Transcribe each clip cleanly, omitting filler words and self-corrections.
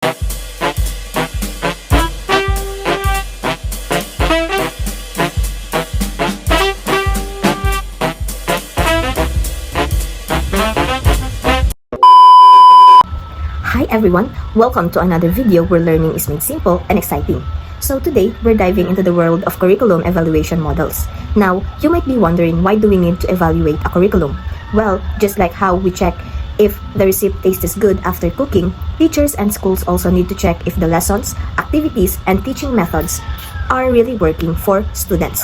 Hi everyone, welcome to another video where learning is made simple and exciting. So today, we're diving into the world of curriculum evaluation models. Now, you might be wondering, why do we need to evaluate a curriculum? Well, just like how we check if the recipe tastes good after cooking, teachers and schools also need to check if the lessons, activities, and teaching methods are really working for students.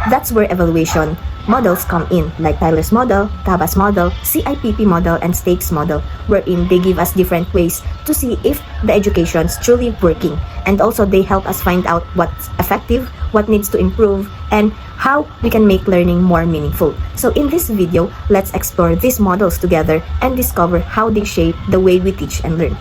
That's where evaluation models come in, like Tyler's model, TABA's model, CIPP model, and Stakes model, wherein they give us different ways to see if the education's truly working. And also they help us find out what's effective, what needs to improve, and how we can make learning more meaningful. So in this video, let's explore these models together and discover how they shape the way we teach and learn.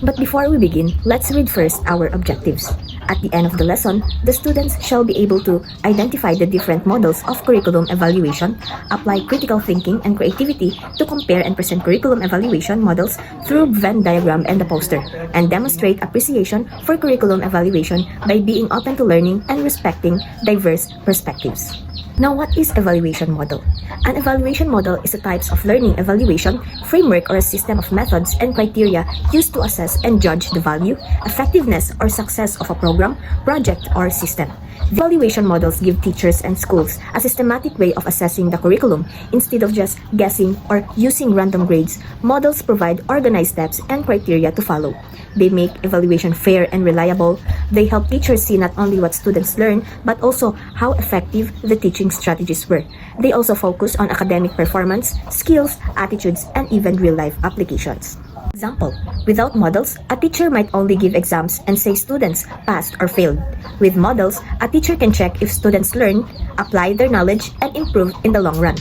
But before we begin, let's read first our objectives. At the end of the lesson, the students shall be able to identify the different models of curriculum evaluation, apply critical thinking and creativity to compare and present curriculum evaluation models through Venn diagram and the poster, and demonstrate appreciation for curriculum evaluation by being open to learning and respecting diverse perspectives. Now, what is evaluation model? An evaluation model is a type of learning evaluation framework or a system of methods and criteria used to assess and judge the value, effectiveness, or success of a program, project, or system. The evaluation models give teachers and schools a systematic way of assessing the curriculum. Instead of just guessing or using random grades, models provide organized steps and criteria to follow. They make evaluation fair and reliable. They help teachers see not only what students learn, but also how effective the teaching strategies were. They also focus on academic performance, skills, attitudes, and even real-life applications. Example, without models, a teacher might only give exams and say students passed or failed. With models, a teacher can check if students learn, apply their knowledge, and improve in the long run.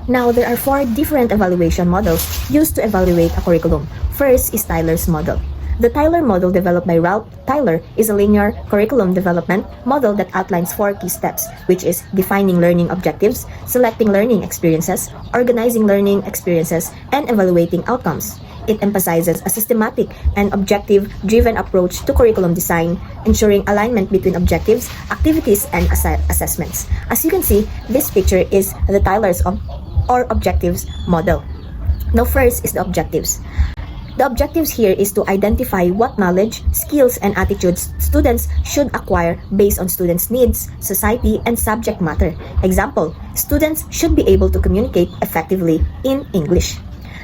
Now, there are 4 different evaluation models used to evaluate a curriculum. First is Tyler's model. The Tyler model, developed by Ralph Tyler, is a linear curriculum development model that outlines 4 key steps, which is defining learning objectives, selecting learning experiences, organizing learning experiences, and evaluating outcomes. It emphasizes a systematic and objective-driven approach to curriculum design, ensuring alignment between objectives, activities, and assessments. As you can see, this picture is the Tyler's or objectives model. Now, first is the objectives. The objectives here is to identify what knowledge, skills, and attitudes students should acquire based on students' needs, society, and subject matter. Example, students should be able to communicate effectively in English.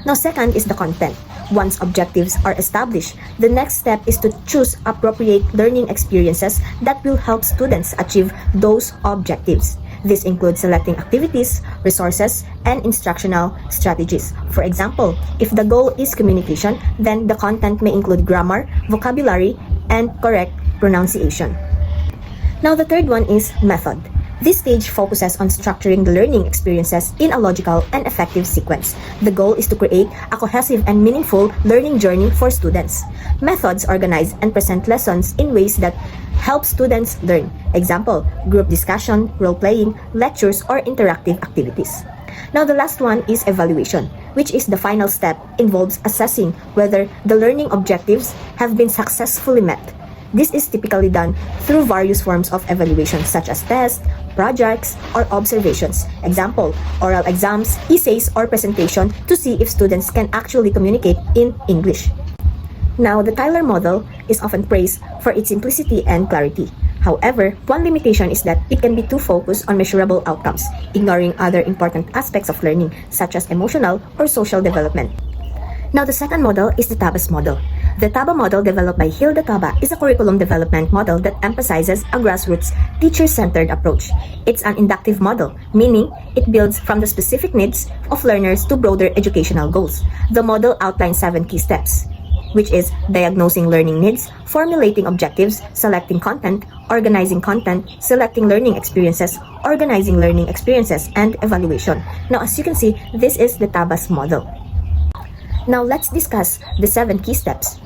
Now, second is the content. Once objectives are established, the next step is to choose appropriate learning experiences that will help students achieve those objectives. This includes selecting activities, resources, and instructional strategies. For example, if the goal is communication, then the content may include grammar, vocabulary, and correct pronunciation. Now, the third one is method. This stage focuses on structuring the learning experiences in a logical and effective sequence. The goal is to create a cohesive and meaningful learning journey for students. Methods organize and present lessons in ways that help students learn. Example, group discussion, role-playing, lectures, or interactive activities. Now, the last one is evaluation, which is the final step, involves assessing whether the learning objectives have been successfully met. This is typically done through various forms of evaluation such as tests, projects, or observations. Example, oral exams, essays, or presentation to see if students can actually communicate in English. Now, the Tyler model is often praised for its simplicity and clarity. However, one limitation is that it can be too focused on measurable outcomes, ignoring other important aspects of learning such as emotional or social development. Now, the second model is the TABA's model. The TABA model, developed by Hilda Taba, is a curriculum development model that emphasizes a grassroots, teacher-centered approach. It's an inductive model, meaning it builds from the specific needs of learners to broader educational goals. The model outlines 7 key steps, which is diagnosing learning needs, formulating objectives, selecting content, organizing content, selecting learning experiences, organizing learning experiences, and evaluation. Now, as you can see, this is the TABA's model. Now, let's discuss the 7 key steps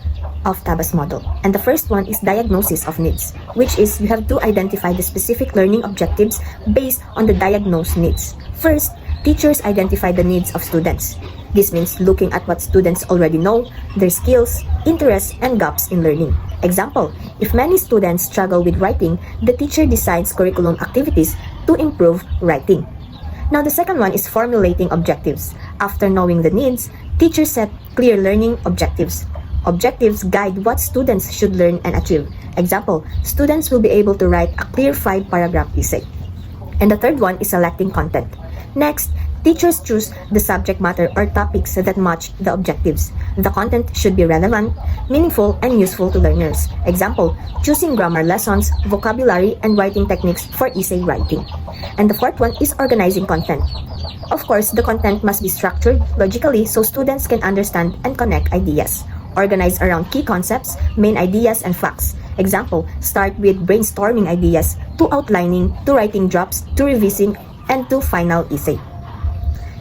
of TABA's model. And the first one is diagnosis of needs, which is you have to identify the specific learning objectives based on the diagnosed needs. First, teachers identify the needs of students. This means looking at what students already know, their skills, interests, and gaps in learning. Example, if many students struggle with writing, the teacher designs curriculum activities to improve writing. Now, the second one is formulating objectives. After knowing the needs, teachers set clear learning objectives. Objectives guide what students should learn and achieve. Example, students will be able to write a clear 5-paragraph essay. And the third one is selecting content. Next, teachers choose the subject matter or topics that match the objectives. The content should be relevant, meaningful, and useful to learners. Example, choosing grammar lessons, vocabulary, and writing techniques for essay writing. And the fourth one is organizing content. Of course, the content must be structured logically so students can understand and connect ideas. Organize around key concepts, main ideas, and facts. Example, start with brainstorming ideas, to outlining, to writing drafts, to revising, and to final essay.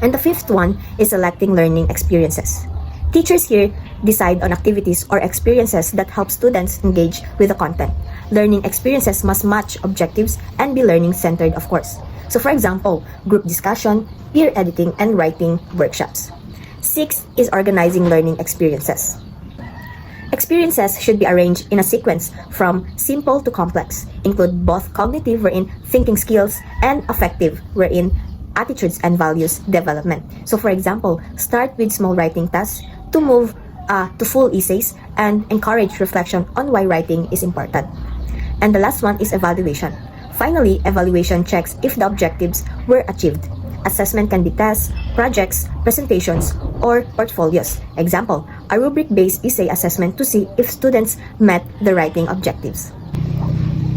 And the fifth one is selecting learning experiences. Teachers here decide on activities or experiences that help students engage with the content. Learning experiences must match objectives and be learning-centered, of course. So for example, group discussion, peer editing, and writing workshops. Sixth is organizing learning experiences. Experiences should be arranged in a sequence from simple to complex, include both cognitive, wherein thinking skills, and affective, wherein attitudes and values development. So for example, start with small writing tasks to move to full essays and encourage reflection on why writing is important. And the last one is evaluation. Finally, evaluation checks if the objectives were achieved. Assessment can be tests, projects, presentations, or portfolios. Example, a rubric-based essay assessment to see if students met the writing objectives.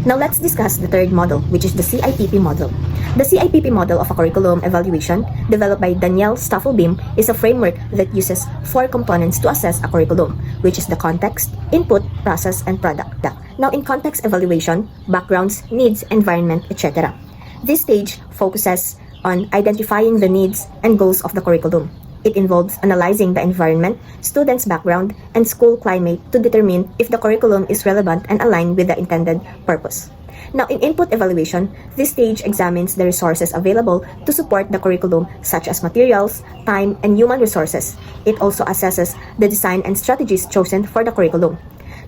Now let's discuss the third model, which is the CIPP model. The CIPP model of a curriculum evaluation, developed by Danielle Staffelbeam, is a framework that uses 4 components to assess a curriculum, which is the context, input, process, and product. Now in context evaluation, backgrounds, needs, environment, etc. This stage focuses on identifying the needs and goals of the curriculum. It involves analyzing the environment, students' background, and school climate to determine if the curriculum is relevant and aligned with the intended purpose. Now, in input evaluation, this stage examines the resources available to support the curriculum, such as materials, time, and human resources. It also assesses the design and strategies chosen for the curriculum.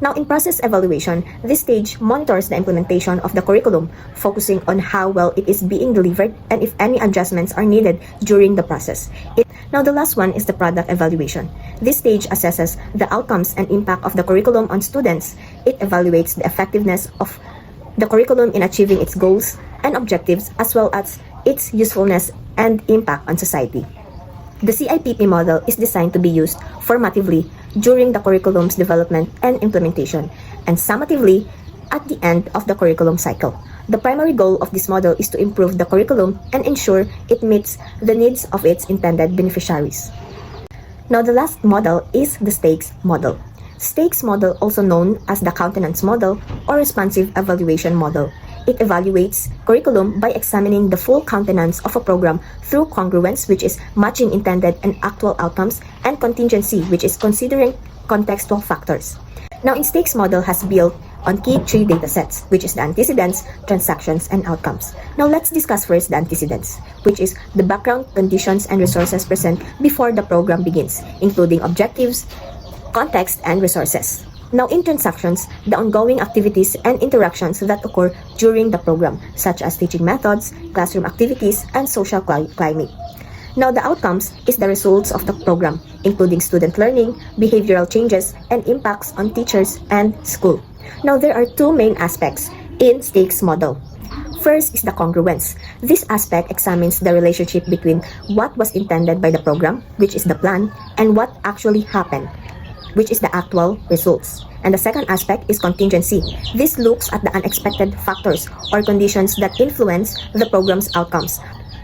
Now, in process evaluation, this stage monitors the implementation of the curriculum, focusing on how well it is being delivered and if any adjustments are needed during the process. Now, the last one is the product evaluation. This stage assesses the outcomes and impact of the curriculum on students. It evaluates the effectiveness of the curriculum in achieving its goals and objectives, as well as its usefulness and impact on society. The CIPP model is designed to be used formatively during the curriculum's development and implementation, and summatively at the end of the curriculum cycle. The primary goal of this model is to improve the curriculum and ensure it meets the needs of its intended beneficiaries. Now, the last model is the stakes model. Stakes model, also known as the countenance model or responsive evaluation model. It evaluates curriculum by examining the full countenance of a program through congruence, which is matching intended and actual outcomes, and contingency, which is considering contextual factors. Now, in stakes model has built on key 3 datasets, which is the antecedents, transactions, and outcomes. Now, let's discuss first the antecedents, which is the background, conditions, and resources present before the program begins, including objectives, context, and resources. Now, in transactions, the ongoing activities and interactions that occur during the program, such as teaching methods, classroom activities, and social climate. Now, the outcomes is the results of the program, including student learning, behavioral changes, and impacts on teachers and school. Now, there are 2 main aspects in stakes model. First is the congruence. This aspect examines the relationship between what was intended by the program, which is the plan, and what actually happened, which is the actual results. And the second aspect is contingency. This looks at the unexpected factors or conditions that influence the program's outcomes,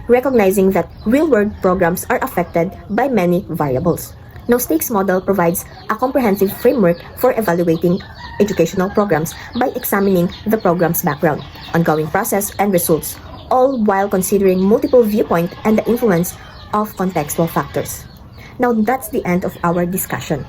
recognizing that real-world programs are affected by many variables. Now, stakes model provides a comprehensive framework for evaluating educational programs by examining the program's background, ongoing process, and results, all while considering multiple viewpoints and the influence of contextual factors. Now, that's the end of our discussion.